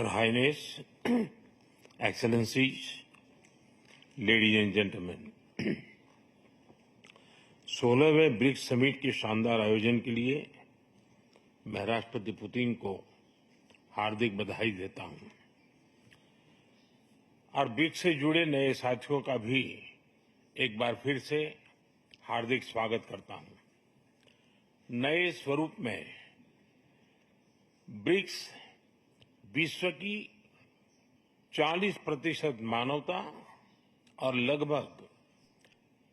Her Highness, Excellencies, Ladies and Gentlemen, 16वें BRICS summit के शानदार आयोजन के लिए मैं राष्ट्रपति पुतिन को हार्दिक बधाई देता हूं और ब्रिक्स से जुड़े नए साथियों का भी एक बार फिर से हार्दिक स्वागत करता हूं। नए स्वरूप में ब्रिक्स विश्व की 40% मानवता और लगभग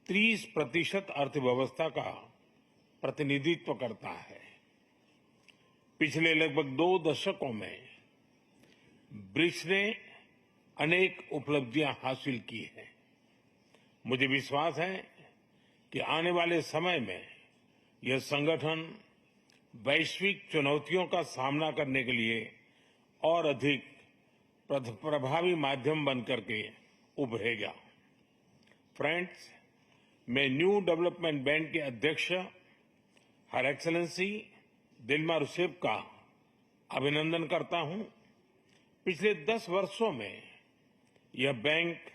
30% अर्थव्यवस्था का प्रतिनिधित्व करता है। पिछले लगभग 2 दशकों में ब्रिक्स ने अनेक उपलब्धियां हासिल की हैं। मुझे विश्वास है कि आने वाले समय में यह संगठन वैश्विक चुनौतियों का सामना करने के लिए और अधिक प्रभावी माध्यम बनकर के उभरेगा। फ्रेंड्स, मैं न्यू डेवलपमेंट बैंक के अध्यक्ष हर एक्सेलेंसी दिल्मा रूसेफ का अभिनंदन करता हूं। पिछले 10 वर्षों में यह बैंक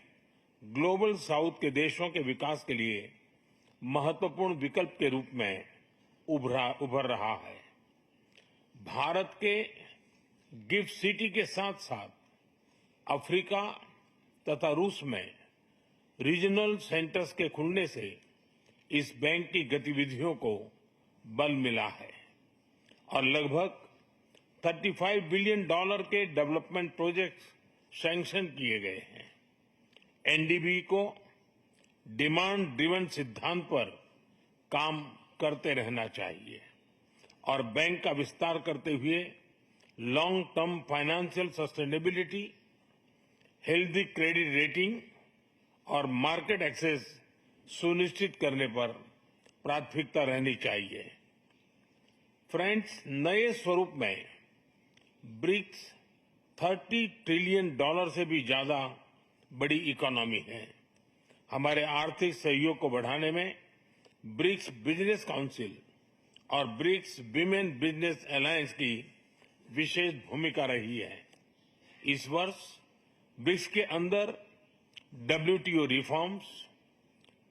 ग्लोबल साउथ के देशों के विकास के लिए महत्वपूर्ण विकल्प के रूप में उभर रहा है। भारत के गिफ्ट सिटी के साथ साथ अफ्रीका तथा रूस में रीजनल सेंटर्स के खुलने से इस बैंक की गतिविधियों को बल मिला है और लगभग $35 बिलियन के डेवलपमेंट प्रोजेक्ट्स सैंक्शन किए गए हैं। एनडीबी को डिमांड ड्रिवन सिद्धांत पर काम करते रहना चाहिए और बैंक का विस्तार करते हुए long term financial sustainability, healthy credit rating और मार्केट एक्सेस सुनिश्चित करने पर प्राथमिकता रहनी चाहिए। फ्रेंड्स, नए स्वरूप में ब्रिक्स $30 ट्रिलियन से भी ज्यादा बड़ी इकोनॉमी है। हमारे आर्थिक सहयोग को बढ़ाने में ब्रिक्स बिजनेस काउंसिल और ब्रिक्स विमेन बिजनेस अलायंस की विशेष भूमिका रही है। इस वर्ष ब्रिक्स के अंदर WTO reforms,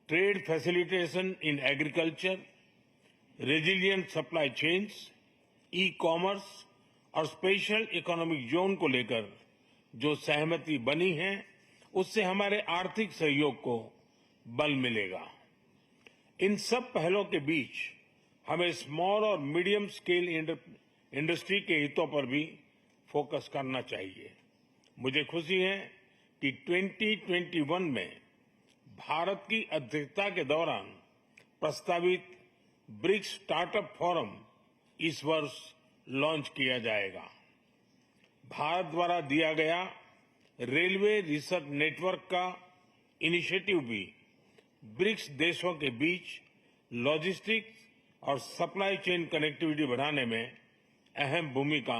trade facilitation in agriculture, resilient supply chains, e commerce और स्पेशल इकोनॉमिक जोन को लेकर जो सहमति बनी है, उससे हमारे आर्थिक सहयोग को बल मिलेगा। इन सब पहलों के बीच हमें स्मॉल और मीडियम स्केल इंडस्ट्री के हितों पर भी फोकस करना चाहिए। मुझे खुशी है कि 2021 में भारत की अध्यक्षता के दौरान प्रस्तावित ब्रिक्स स्टार्टअप फोरम इस वर्ष लॉन्च किया जाएगा। भारत द्वारा दिया गया रेलवे रिसर्च नेटवर्क का इनिशिएटिव भी ब्रिक्स देशों के बीच लॉजिस्टिक्स और सप्लाई चेन कनेक्टिविटी बढ़ाने में अहम भूमिका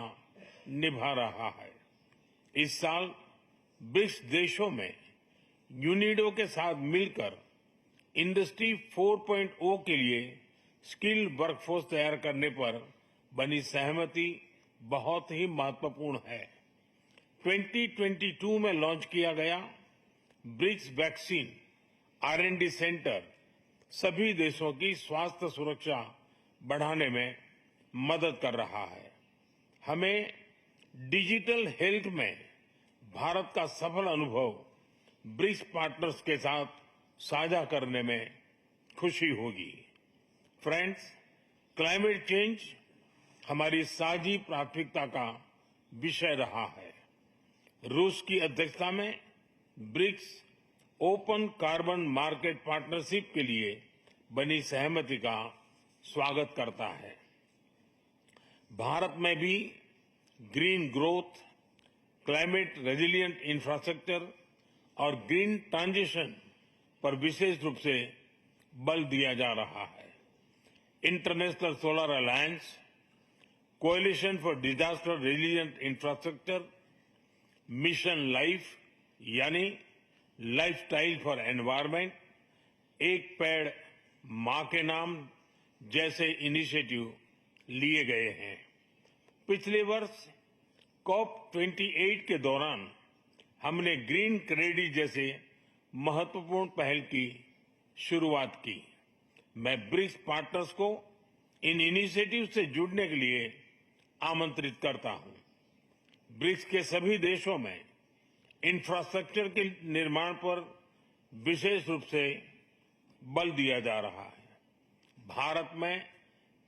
निभा रहा है। इस साल ब्रिक्स देशों में यूनिडो के साथ मिलकर इंडस्ट्री 4.0 के लिए स्किल्ड वर्कफोर्स तैयार करने पर बनी सहमति बहुत ही महत्वपूर्ण है। 2022 में लॉन्च किया गया ब्रिक्स वैक्सीन R&D सेंटर सभी देशों की स्वास्थ्य सुरक्षा बढ़ाने में मदद कर रहा है। हमें डिजिटल हेल्थ में भारत का सफल अनुभव ब्रिक्स पार्टनर्स के साथ साझा करने में खुशी होगी। फ्रेंड्स, क्लाइमेट चेंज हमारी साझी प्राथमिकता का विषय रहा है। रूस की अध्यक्षता में BRICS open carbon market partnership के लिए बनी सहमति का स्वागत करता है। भारत में भी green growth, climate resilient infrastructure और ग्रीन ट्रांजिशन पर विशेष रूप से बल दिया जा रहा है। International solar alliance, coalition for disaster resilient infrastructure, mission life यानी लाइफस्टाइल फॉर एनवायरमेंट, एक पेड़ मां के नाम जैसे इनिशिएटिव लिए गए हैं। पिछले वर्ष COP28 के दौरान हमने ग्रीन क्रेडिट जैसे महत्वपूर्ण पहल की शुरुआत की। मैं ब्रिक्स पार्टनर्स को इन इनिशिएटिव से जुड़ने के लिए आमंत्रित करता हूं। ब्रिक्स के सभी देशों में इंफ्रास्ट्रक्चर के निर्माण पर विशेष रूप से बल दिया जा रहा है। भारत में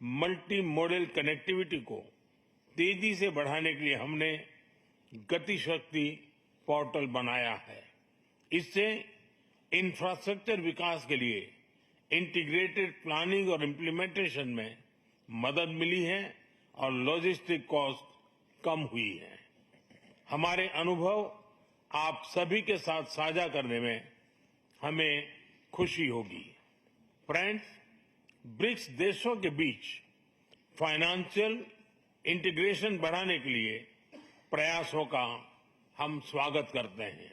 मल्टी मॉडल कनेक्टिविटी को तेजी से बढ़ाने के लिए हमने गति शक्ति पोर्टल बनाया है। इससे इंफ्रास्ट्रक्चर विकास के लिए इंटीग्रेटेड प्लानिंग और इम्प्लीमेंटेशन में मदद मिली है और लॉजिस्टिक कॉस्ट कम हुई है। हमारे अनुभव आप सभी के साथ साझा करने में हमें खुशी होगी। फ्रेंड्स, ब्रिक्स देशों के बीच फाइनेंशियल इंटीग्रेशन बढ़ाने के लिए प्रयासों का हम स्वागत करते हैं।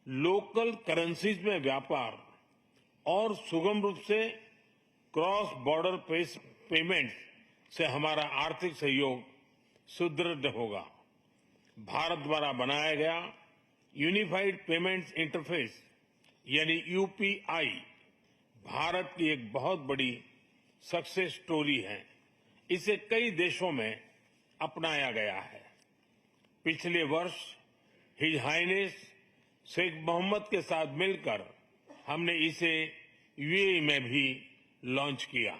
लोकल करेंसीज में व्यापार और सुगम रूप से क्रॉस बॉर्डर पेमेंट से हमारा आर्थिक सहयोग सुदृढ़ होगा। भारत द्वारा बनाया गया यूनिफाइड पेमेंट्स इंटरफेस यानी यूपीआई भारत की एक बहुत बड़ी सक्सेस स्टोरी है। इसे कई देशों में अपनाया गया है। पिछले वर्ष हिज हाइनेस शेख मोहम्मद के साथ मिलकर हमने इसे यूएई में भी लॉन्च किया।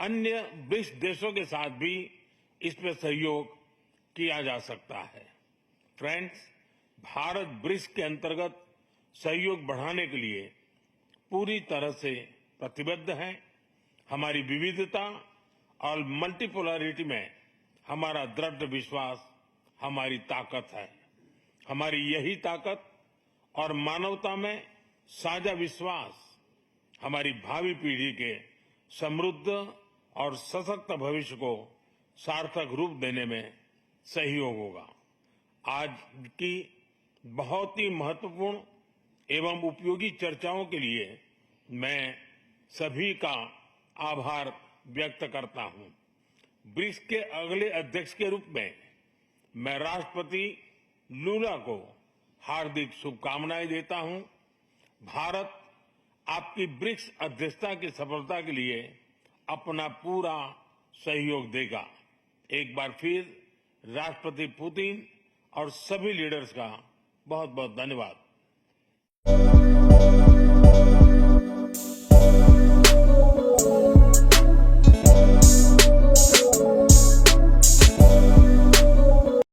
अन्य ब्रिक्स देशों के साथ भी इसमें सहयोग किया जा सकता है। फ्रेंड्स, भारत ब्रिक्स के अंतर्गत सहयोग बढ़ाने के लिए पूरी तरह से प्रतिबद्ध है। हमारी विविधता और मल्टीपोलरिटी में हमारा दृढ़ विश्वास हमारी ताकत है। हमारी यही ताकत और मानवता में साझा विश्वास हमारी भावी पीढ़ी के समृद्ध और सशक्त भविष्य को सार्थक रूप देने में सहयोग होगा। आज की बहुत ही महत्वपूर्ण एवं उपयोगी चर्चाओं के लिए मैं सभी का आभार व्यक्त करता हूं। ब्रिक्स के अगले अध्यक्ष के रूप में मैं राष्ट्रपति लूला को हार्दिक शुभकामनाएं देता हूं। भारत आपकी ब्रिक्स अध्यक्षता की सफलता के लिए अपना पूरा सहयोग देगा। एक बार फिर राष्ट्रपति पुतिन और सभी लीडर्स का बहुत बहुत धन्यवाद।